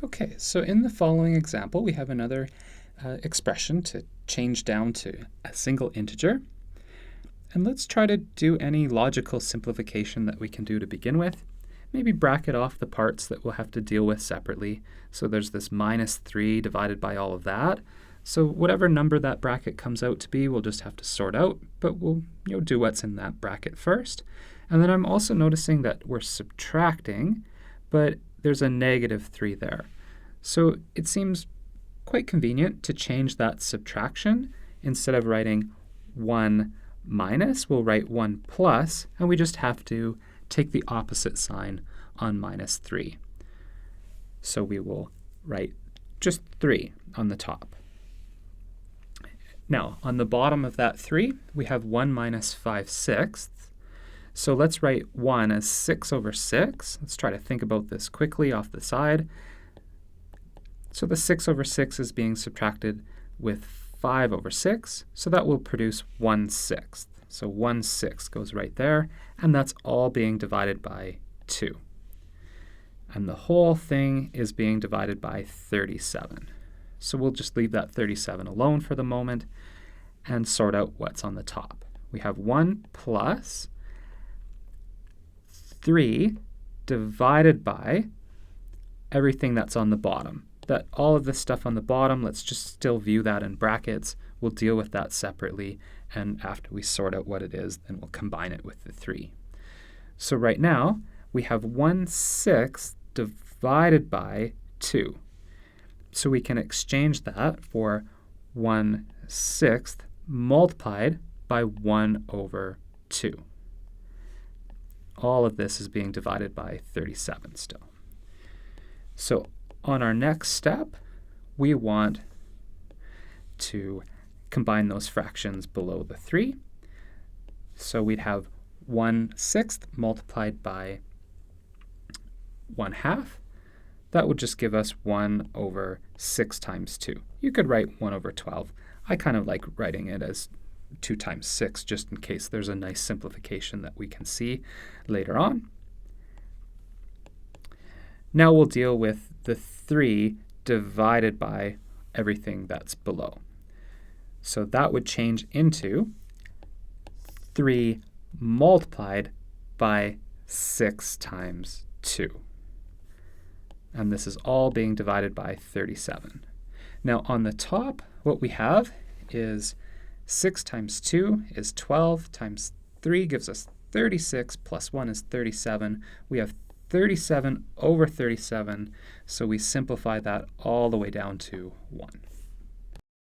Okay, so in the following example, we have another expression to change down to a single integer. And let's try to do any logical simplification that we can do to begin with. Maybe bracket off the parts that we'll have to deal with separately. So there's this minus 3 divided by all of that. So whatever number that bracket comes out to be, we'll just have to sort out, but we'll do what's in that bracket first. And then I'm also noticing that we're subtracting, but there's a negative 3 there. So it seems quite convenient to change that subtraction. Instead of writing 1 minus, we'll write 1 plus, and we just have to take the opposite sign on minus 3. So we will write just 3 on the top. Now, on the bottom of that 3, we have 1 minus 5/6. So let's write 1 as 6 over 6. Let's try to think about this quickly off the side. So the 6 over 6 is being subtracted with 5 over 6, so that will produce 1/6. So 1/6 goes right there, and that's all being divided by 2. And the whole thing is being divided by 37. So we'll just leave that 37 alone for the moment and sort out what's on the top. We have 1 plus 3 divided by everything that's on the bottom. That all of this stuff on the bottom, let's just still view that in brackets. We'll deal with that separately, and after we sort out what it is, then we'll combine it with the 3. So right now, we have 1/6 divided by 2. So we can exchange that for 1/6 multiplied by 1 over 2. All of this is being divided by 37 still. So on our next step, we want to combine those fractions below the 3. So we'd have 1/6 multiplied by 1/2. That would just give us 1 over 6 times 2. You could write 1 over 12. I kind of like writing it as 2 times 6 just in case there's a nice simplification that we can see later on. Now we'll deal with the 3 divided by everything that's below. So that would change into 3 multiplied by 6 times 2. And this is all being divided by 37. Now on the top, what we have is 6 times 2 is 12 times 3 gives us 36 plus 1 is 37. We have 37 over 37, so we simplify that all the way down to 1.